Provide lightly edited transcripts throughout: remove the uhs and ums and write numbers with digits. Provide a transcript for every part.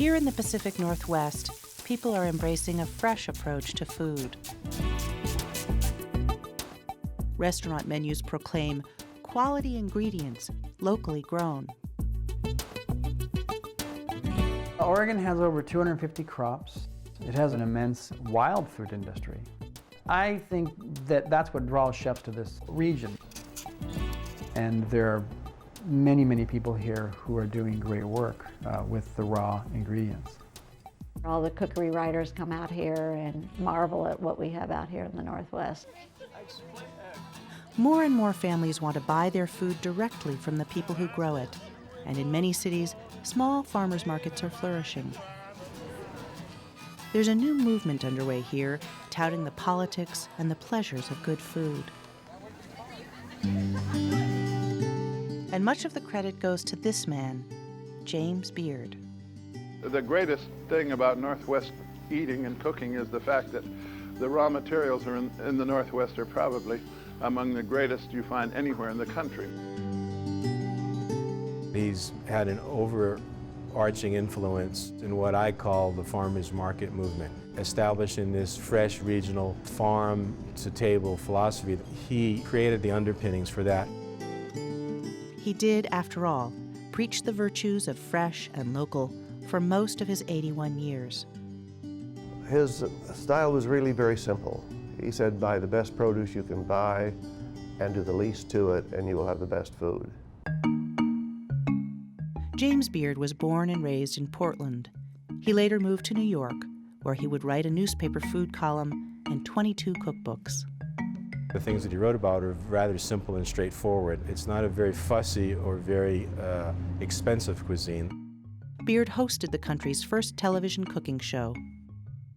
Here in the Pacific Northwest, people are embracing a fresh approach to food. Restaurant menus proclaim quality ingredients, locally grown. Oregon has over 250 crops. It has an immense wild food industry. I think that that's what draws chefs to this region. And there are many, many people here who are doing great work with the raw ingredients. All the cookery writers come out here and marvel at what we have out here in the Northwest. More and more families want to buy their food directly from the people who grow it. And in many cities, small farmers markets are flourishing. There's a new movement underway here, touting the politics and the pleasures of good food. And much of the credit goes to this man, James Beard. The greatest thing about Northwest eating and cooking is the fact that the raw materials are in the Northwest are probably among the greatest you find anywhere in the country. He's had an overarching influence in what I call the farmers market movement, establishing this fresh regional farm-to-table philosophy. He created the underpinnings for that. He did, after all, preach the virtues of fresh and local for most of his 81 years. His style was really very simple. He said, buy the best produce you can buy and do the least to it, and you will have the best food. James Beard was born and raised in Portland. He later moved to New York, where he would write a newspaper food column and 22 cookbooks. The things that he wrote about are rather simple and straightforward. It's not a very fussy or very expensive cuisine. Beard hosted the country's first television cooking show.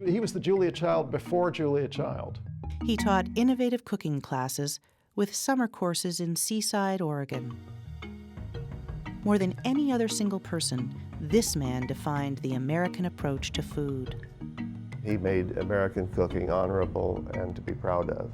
He was the Julia Child before Julia Child. He taught innovative cooking classes with summer courses in Seaside, Oregon. More than any other single person, this man defined the American approach to food. He made American cooking honorable and to be proud of.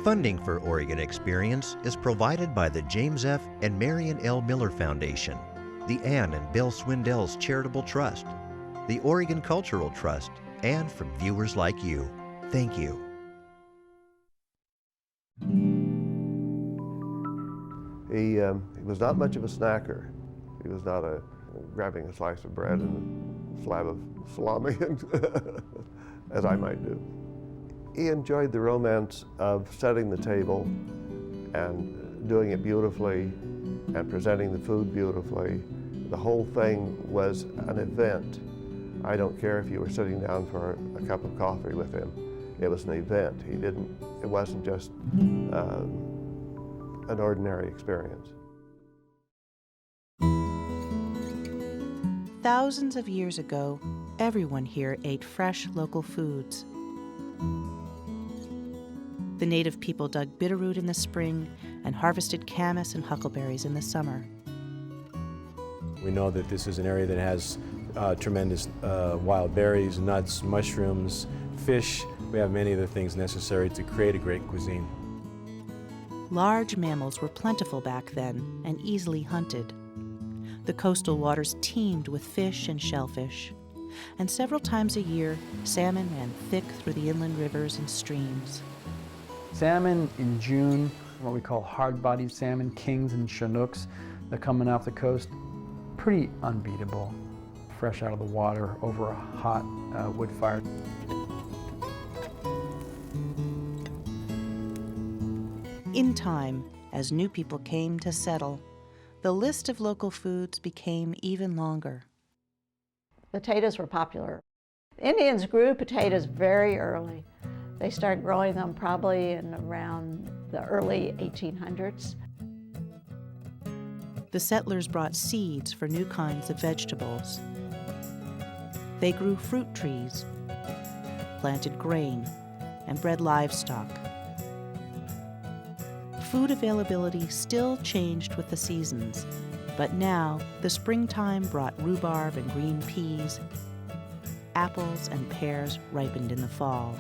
Funding for Oregon Experience is provided by the James F. and Marion L. Miller Foundation, the Ann and Bill Swindell's Charitable Trust, the Oregon Cultural Trust, and from viewers like you. Thank you. He was not much of a snacker. He was not grabbing a slice of bread and a slab of salami, as I might do. He enjoyed the romance of setting the table and doing it beautifully and presenting the food beautifully. The whole thing was an event. I don't care if you were sitting down for a cup of coffee with him. It was an event. It wasn't just an ordinary experience. Thousands of years ago, everyone here ate fresh local foods. The native people dug bitterroot in the spring and harvested camas and huckleberries in the summer. We know that this is an area that has tremendous wild berries, nuts, mushrooms, fish. We have many of the things necessary to create a great cuisine. Large mammals were plentiful back then and easily hunted. The coastal waters teemed with fish and shellfish, and several times a year, salmon ran thick through the inland rivers and streams. Salmon in June, what we call hard-bodied salmon, kings and chinooks, they're coming off the coast, pretty unbeatable. Fresh out of the water over a hot wood fire. In time, as new people came to settle, the list of local foods became even longer. Potatoes were popular. Indians grew potatoes very early. They started growing them probably in around the early 1800s. The settlers brought seeds for new kinds of vegetables. They grew fruit trees, planted grain, and bred livestock. Food availability still changed with the seasons, but now the springtime brought rhubarb and green peas. Apples and pears ripened in the fall.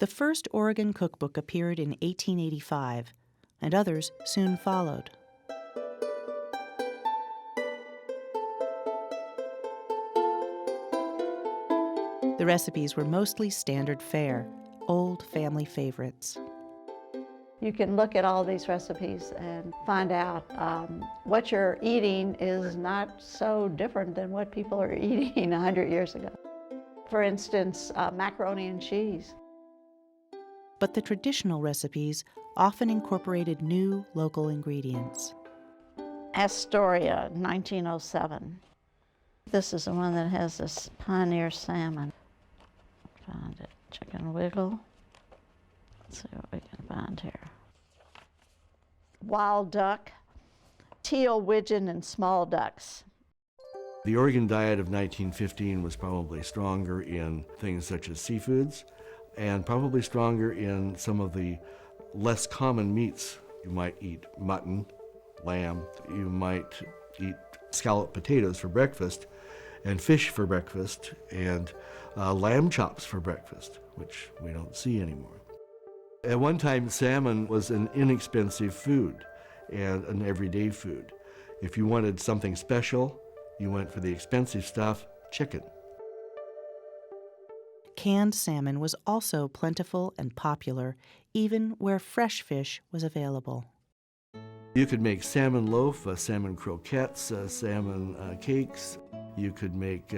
The first Oregon cookbook appeared in 1885, and others soon followed. The recipes were mostly standard fare, old family favorites. You can look at all these recipes and find out what you're eating is not so different than what people are eating 100 years ago. For instance, macaroni and cheese. But the traditional recipes often incorporated new local ingredients. Astoria, 1907. This is the one that has this pioneer salmon. Find it. Chicken wiggle. Let's see what we can find here. Wild duck, teal widgeon, and small ducks. The Oregon diet of 1915 was probably stronger in things such as seafoods and probably stronger in some of the less common meats. You might eat mutton, lamb, you might eat scalloped potatoes for breakfast and fish for breakfast and lamb chops for breakfast, which we don't see anymore. At one time, salmon was an inexpensive food and an everyday food. If you wanted something special, you went for the expensive stuff, chicken. Canned salmon was also plentiful and popular, even where fresh fish was available. You could make salmon loaf, salmon croquettes, salmon cakes. You could make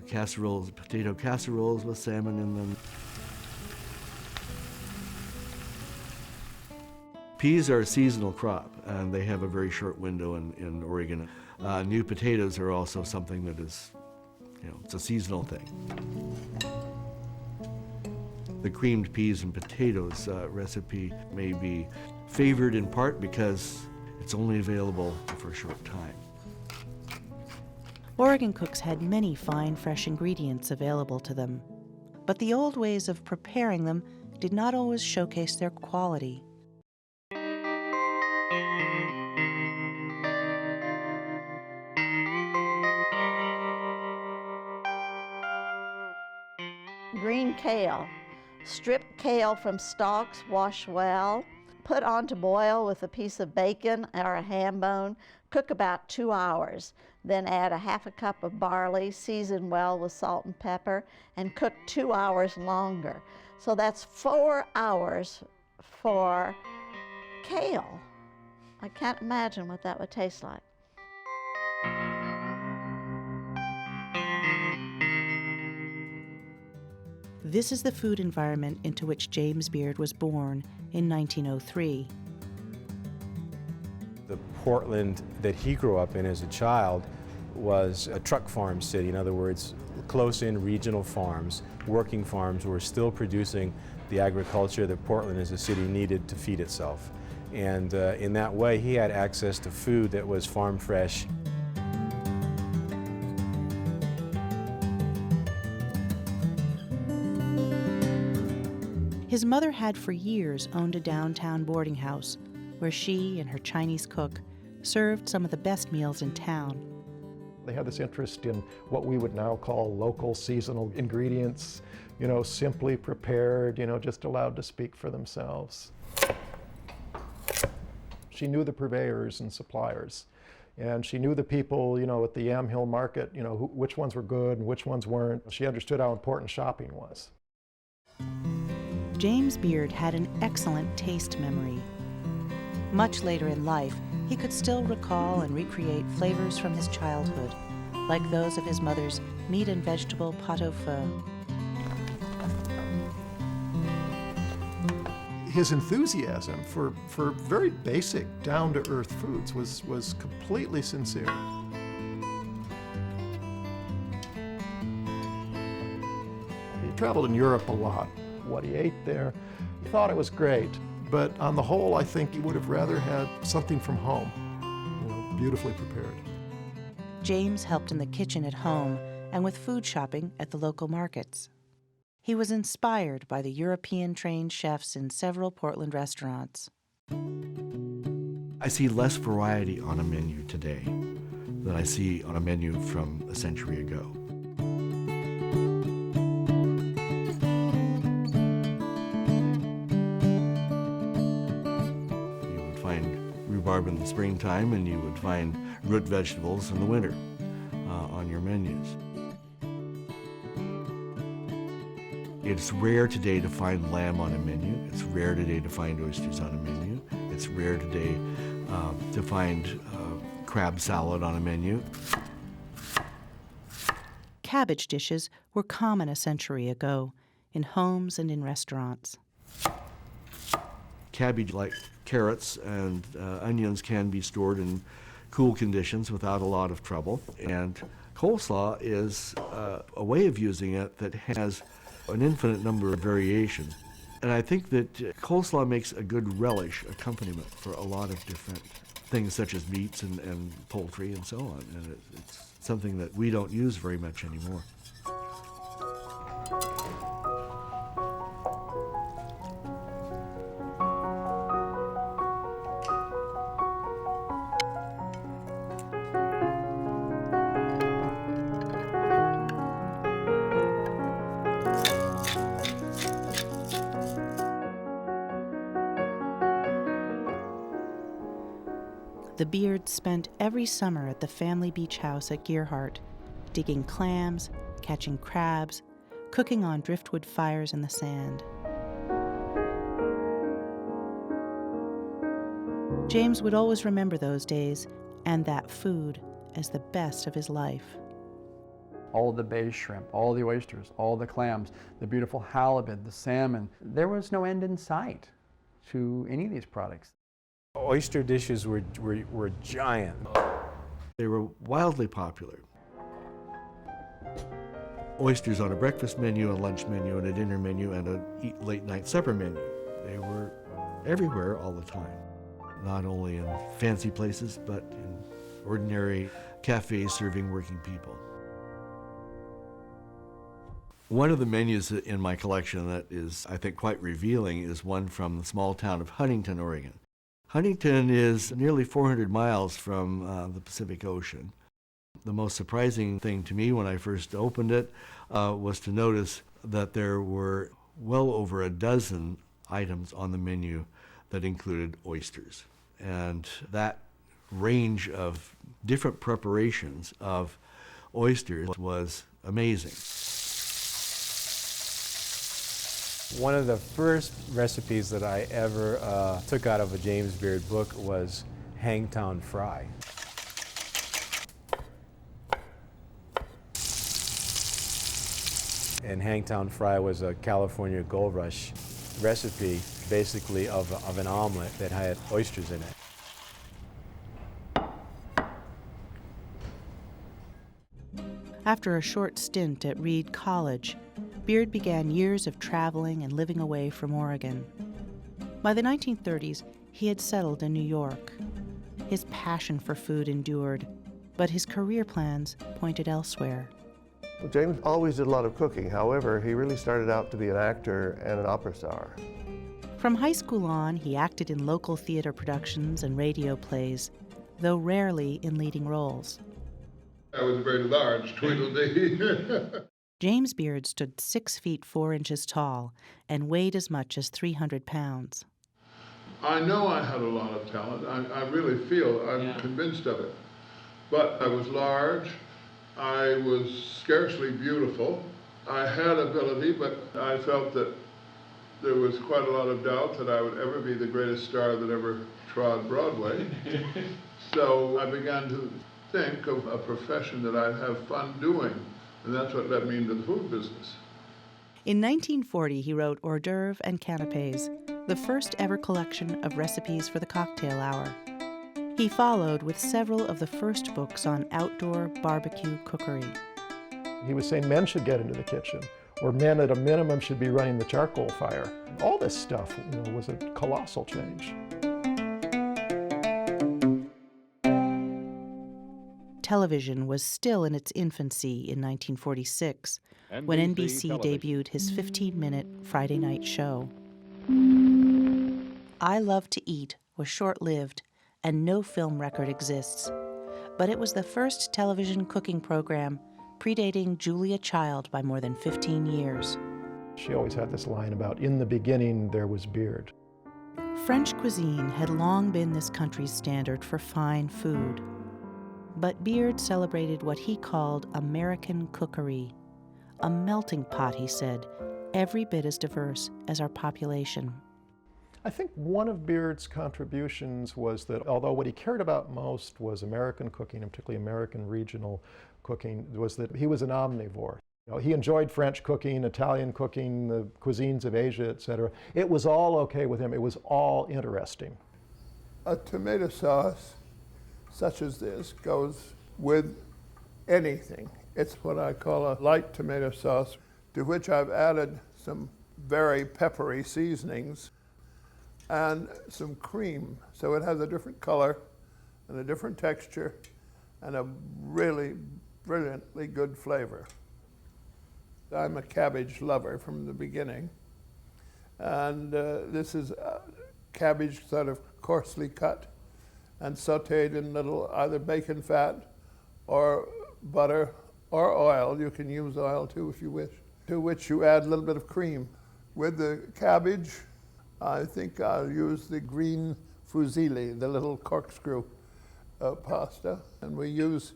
casseroles, potato casseroles with salmon in them. Peas are a seasonal crop, and they have a very short window in Oregon. New potatoes are also something that is, it's a seasonal thing. The creamed peas and potatoes recipe may be favored in part because it's only available for a short time. Oregon cooks had many fine, fresh ingredients available to them, but the old ways of preparing them did not always showcase their quality. Green kale. Strip kale from stalks, wash well, put on to boil with a piece of bacon or a ham bone, cook about 2 hours. Then add a half a cup of barley, season well with salt and pepper, and cook 2 hours longer. So that's 4 hours for kale. I can't imagine what that would taste like. This is the food environment into which James Beard was born in 1903. The Portland that he grew up in as a child was a truck farm city. In other words, close-in regional farms, working farms were still producing the agriculture that Portland as a city needed to feed itself. And in that way, he had access to food that was farm fresh. His mother had for years owned a downtown boarding house where she and her Chinese cook served some of the best meals in town. They had this interest in what we would now call local seasonal ingredients, simply prepared, just allowed to speak for themselves. She knew the purveyors and suppliers, and she knew the people, at the Yamhill Market, which ones were good and which ones weren't. She understood how important shopping was. James Beard had an excellent taste memory. Much later in life, he could still recall and recreate flavors from his childhood, like those of his mother's meat and vegetable pot-au-feu. His enthusiasm for very basic, down-to-earth foods was completely sincere. He traveled in Europe a lot. What he ate there, he thought it was great, But on the whole, I think he would have rather had something from home, beautifully prepared. James helped in the kitchen at home and with food shopping at the local markets. He was inspired by the European-trained chefs in several Portland restaurants. I see less variety on a menu today than I see on a menu from a century ago. You would find rhubarb in the springtime, and you would find root vegetables in the winter on your menus. It's rare today to find lamb on a menu. It's rare today to find oysters on a menu. It's rare today to find crab salad on a menu. Cabbage dishes were common a century ago in homes and in restaurants. Cabbage, like carrots and onions, can be stored in cool conditions without a lot of trouble. And coleslaw is a way of using it that has an infinite number of variations. And I think that coleslaw makes a good relish accompaniment for a lot of different things, such as meats and poultry and so on. And it's something that we don't use very much anymore. The Beards spent every summer at the family beach house at Gearhart, digging clams, catching crabs, cooking on driftwood fires in the sand. James would always remember those days and that food as the best of his life. All the bay shrimp, all the oysters, all the clams, the beautiful halibut, the salmon. There was no end in sight to any of these products. Oyster dishes were giant. They were wildly popular. Oysters on a breakfast menu, a lunch menu, and a dinner menu, and a late-night supper menu. They were everywhere all the time, not only in fancy places, but in ordinary cafes serving working people. One of the menus in my collection that is, I think, quite revealing is one from the small town of Huntington, Oregon. Huntington is nearly 400 miles from the Pacific Ocean. The most surprising thing to me when I first opened it was to notice that there were well over a dozen items on the menu that included oysters. And that range of different preparations of oysters was amazing. One of the first recipes that I ever took out of a James Beard book was Hangtown fry. And Hangtown fry was a California Gold Rush recipe, basically of an omelet that had oysters in it. After a short stint at Reed College, Beard began years of traveling and living away from Oregon. By the 1930s, he had settled in New York. His passion for food endured, but his career plans pointed elsewhere. Well, James always did a lot of cooking. However, he really started out to be an actor and an opera star. From high school on, he acted in local theater productions and radio plays, though rarely in leading roles. I was a very large Tweedledee. James Beard stood 6 feet 4 inches tall and weighed as much as 300 pounds. I know I had a lot of talent. I really feel, I'm convinced of it. But I was large. I was scarcely beautiful. I had ability, but I felt that there was quite a lot of doubt that I would ever be the greatest star that ever trod Broadway. So I began to think of a profession that I'd have fun doing. And that's what led me into the food business. In 1940, he wrote Hors d'oeuvre and Canapés, the first ever collection of recipes for the cocktail hour. He followed with several of the first books on outdoor barbecue cookery. He was saying men should get into the kitchen. or men at a minimum should be running the charcoal fire. All this stuff, was a colossal change. Television was still in its infancy in 1946 when NBC debuted his 15-minute Friday night show. I Love to Eat was short-lived, and no film record exists, but it was the first television cooking program predating Julia Child by more than 15 years. She always had this line about, in the beginning there was beard. French cuisine had long been this country's standard for fine food. But Beard celebrated what he called American cookery. A melting pot, he said, every bit as diverse as our population. I think one of Beard's contributions was that although what he cared about most was American cooking, and particularly American regional cooking, was that he was an omnivore. He enjoyed French cooking, Italian cooking, the cuisines of Asia, etc. It was all okay with him. It was all interesting. A tomato sauce such as this goes with anything. It's what I call a light tomato sauce, to which I've added some very peppery seasonings and some cream. So it has a different color and a different texture and a really brilliantly good flavor. I'm a cabbage lover from the beginning. And this is cabbage sort of coarsely cut and sauteed in little either bacon fat or butter or oil. You can use oil too if you wish, to which you add a little bit of cream. With the cabbage, I think I'll use the green fusilli, the little corkscrew pasta. And we use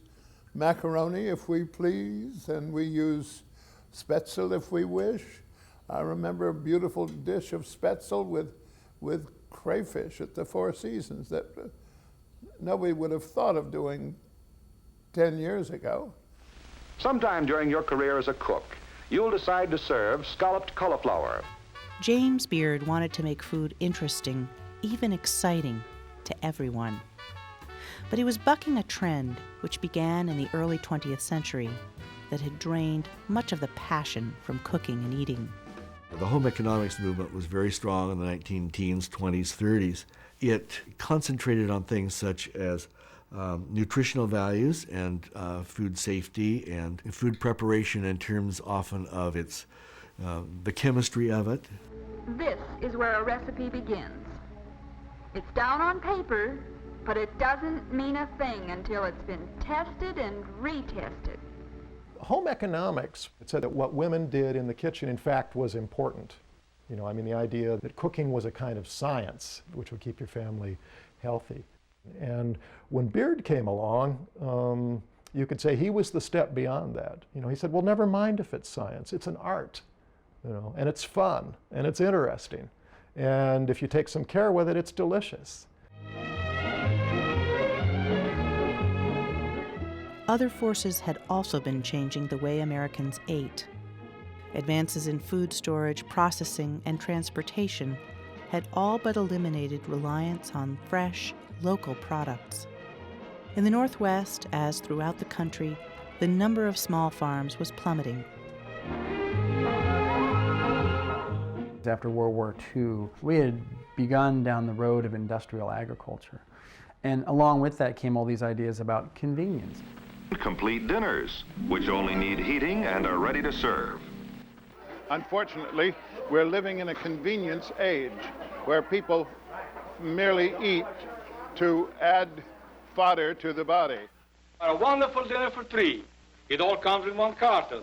macaroni if we please, and we use spätzle if we wish. I remember a beautiful dish of spätzle with crayfish at the Four Seasons that nobody would have thought of doing 10 years ago. Sometime during your career as a cook, you'll decide to serve scalloped cauliflower. James Beard wanted to make food interesting, even exciting, to everyone. But he was bucking a trend which began in the early 20th century that had drained much of the passion from cooking and eating. The home economics movement was very strong in the 19-teens, 20s, 30s. It concentrated on things such as nutritional values and food safety and food preparation in terms often of its the chemistry of it. This is where a recipe begins. It's down on paper, but it doesn't mean a thing until it's been tested and retested. Home economics said that what women did in the kitchen, in fact, was important. The idea that cooking was a kind of science which would keep your family healthy. And when Beard came along, you could say he was the step beyond that. He said, well, never mind if it's science, it's an art, and it's fun, and it's interesting. And if you take some care with it, it's delicious. Other forces had also been changing the way Americans ate. Advances in food storage, processing, and transportation had all but eliminated reliance on fresh, local products. In the Northwest, as throughout the country, the number of small farms was plummeting. After World War II, we had begun down the road of industrial agriculture. And along with that came all these ideas about convenience. Complete dinners, which only need heating and are ready to serve. Unfortunately, we're living in a convenience age where people merely eat to add fodder to the body. A wonderful dinner for three. It all comes in one carton.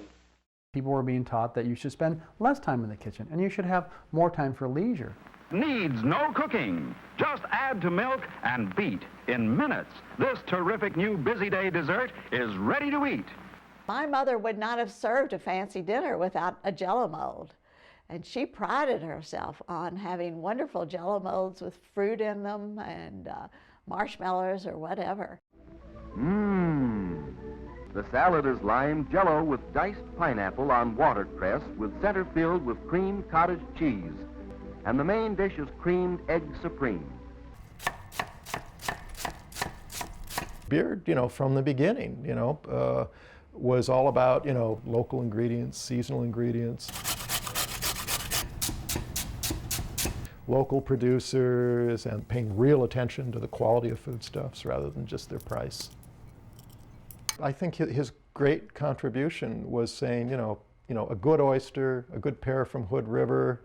People were being taught that you should spend less time in the kitchen and you should have more time for leisure. Needs no cooking. Just add to milk and beat. In minutes, this terrific new busy day dessert is ready to eat. My mother would not have served a fancy dinner without a Jell-O mold. And she prided herself on having wonderful Jell-O molds with fruit in them and marshmallows or whatever. The salad is lime Jell-O with diced pineapple on watercress with center filled with cream cottage cheese. And the main dish is creamed egg supreme. Beard, from the beginning, was all about, you know, local ingredients, seasonal ingredients, local producers, and paying real attention to the quality of foodstuffs rather than just their price. I think his great contribution was saying, you know, a good oyster, a good pear from Hood River,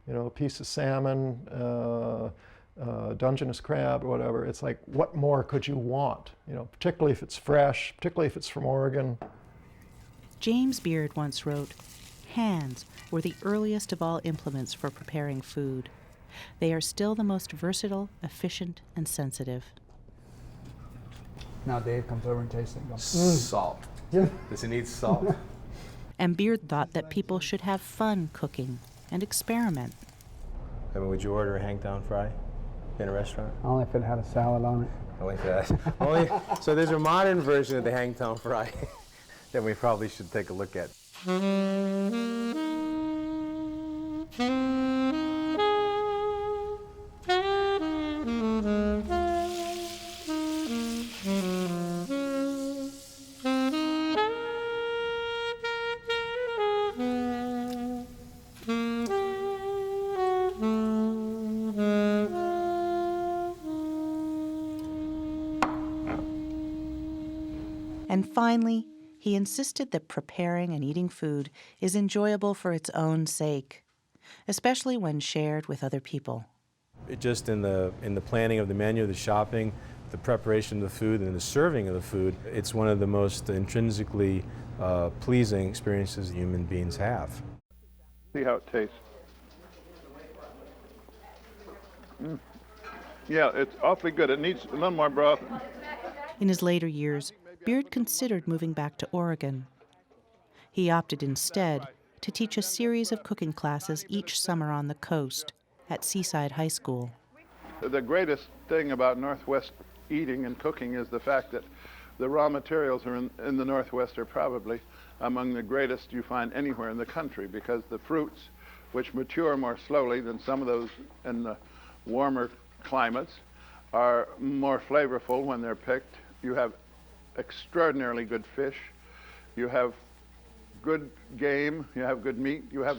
you know, a piece of salmon, Dungeness crab or whatever. It's like, what more could you want? You know, particularly if it's fresh, particularly if it's from Oregon. James Beard once wrote, "Hands were the earliest of all implements for preparing food. They are still the most versatile, efficient, and sensitive." Now Dave comes over and tastes it and goes, Salt. Yeah. Does it need salt? And Beard thought that people should have fun cooking and experiment. I mean, would you order a hangtown fry in a restaurant? Only if it had a salad on it. Only that. So there's a modern version of the hangtown fry that we probably should take a look at. And finally, he insisted that preparing and eating food is enjoyable for its own sake, especially when shared with other people. Just in the planning of the menu, the shopping, the preparation of the food, and the serving of the food, it's one of the most intrinsically pleasing experiences human beings have. See how it tastes. Yeah, it's awfully good. It needs a little more broth. In his later years, Beard considered moving back to Oregon. He opted instead to teach a series of cooking classes each summer on the coast at Seaside High School. The greatest thing about Northwest eating and cooking is the fact that the raw materials are in the Northwest are probably among the greatest you find anywhere in the country, because the fruits, which mature more slowly than some of those in the warmer climates, are more flavorful when they're picked. You have extraordinarily good fish, you have good game, you have good meat, you have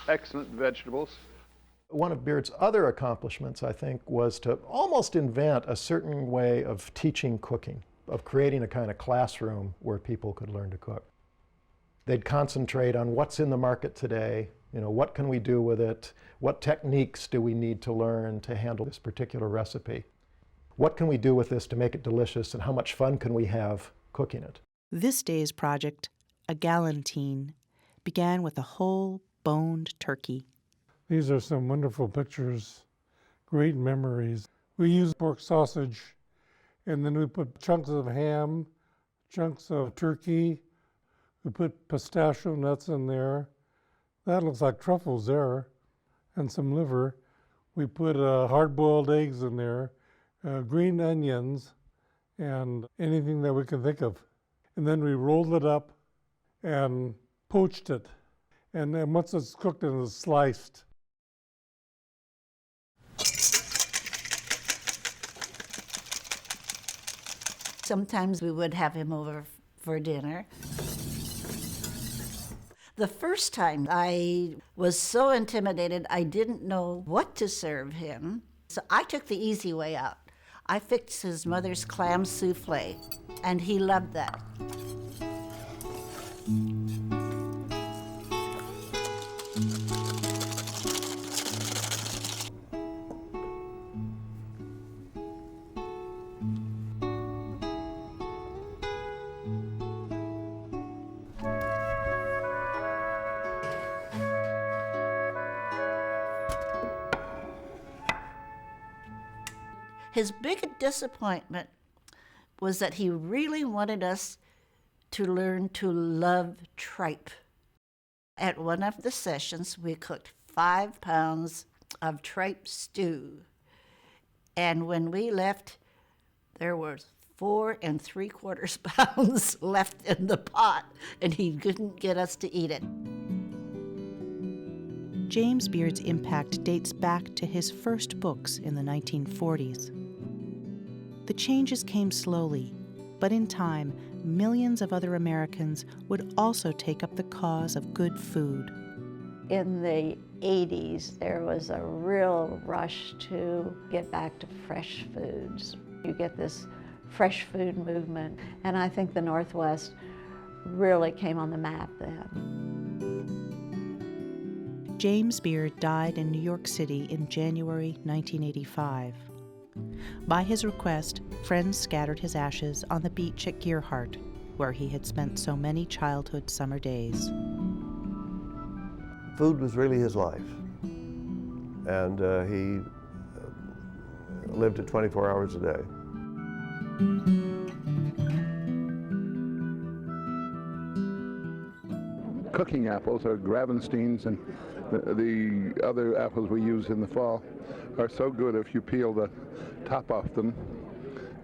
excellent vegetables. One of Beard's other accomplishments, I think, was to almost invent a certain way of teaching cooking, of creating a kind of classroom where people could learn to cook. They'd concentrate on what's in the market today, you know, what can we do with it, what techniques do we need to learn to handle this particular recipe. What can we do with this to make it delicious, and how much fun can we have cooking it? This day's project, a galantine, began with a whole boned turkey. These are some wonderful pictures, great memories. We use pork sausage, and then we put chunks of ham, chunks of turkey. We put pistachio nuts in there. That looks like truffles there, and some liver. We put hard-boiled eggs in there. Green onions, and anything that we can think of. And then we rolled it up and poached it. And then once it's cooked and it's sliced. Sometimes we would have him over for dinner. The first time I was so intimidated I didn't know what to serve him. So I took the easy way out. I fixed his mother's clam soufflé, and he loved that. His biggest disappointment was that he really wanted us to learn to love tripe. At one of the sessions, we cooked 5 pounds of tripe stew. And when we left, there were 4 3/4 pounds left in the pot, and he couldn't get us to eat it. James Beard's impact dates back to his first books in the 1940s. The changes came slowly, but in time, millions of other Americans would also take up the cause of good food. In the 80s, there was a real rush to get back to fresh foods. You get this fresh food movement, and I think the Northwest really came on the map then. James Beard died in New York City in January 1985. By his request, friends scattered his ashes on the beach at Gearhart, where he had spent so many childhood summer days. Food was really his life, and he lived it 24 hours a day. Cooking apples, or Gravensteins, and the other apples we use in the fall are so good if you peel the top off them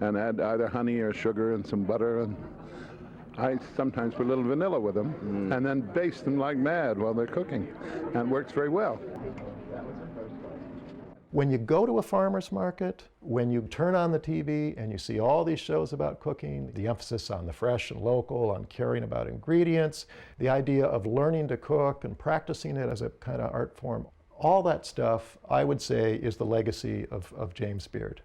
and add either honey or sugar and some butter, and I sometimes put a little vanilla with them, and then baste them like mad while they're cooking, and it works very well. When you go to a farmer's market, when you turn on the TV and you see all these shows about cooking, the emphasis on the fresh and local, on caring about ingredients, the idea of learning to cook and practicing it as a kind of art form, all that stuff, I would say, is the legacy of James Beard.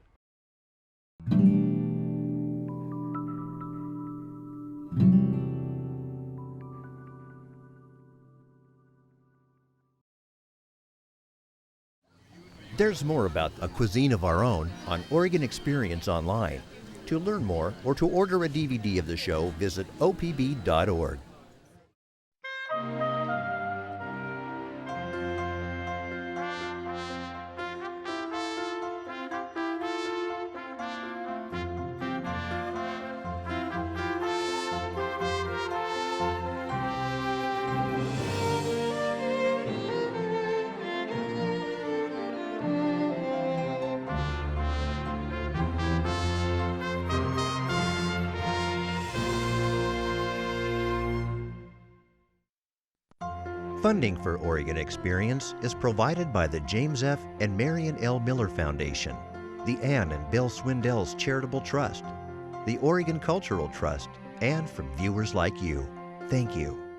There's more about A Cuisine of Our Own on Oregon Experience Online. To learn more or to order a DVD of the show, visit opb.org. Funding for Oregon Experience is provided by the James F. and Marion L. Miller Foundation, the Ann and Bill Swindells Charitable Trust, the Oregon Cultural Trust, and from viewers like you. Thank you.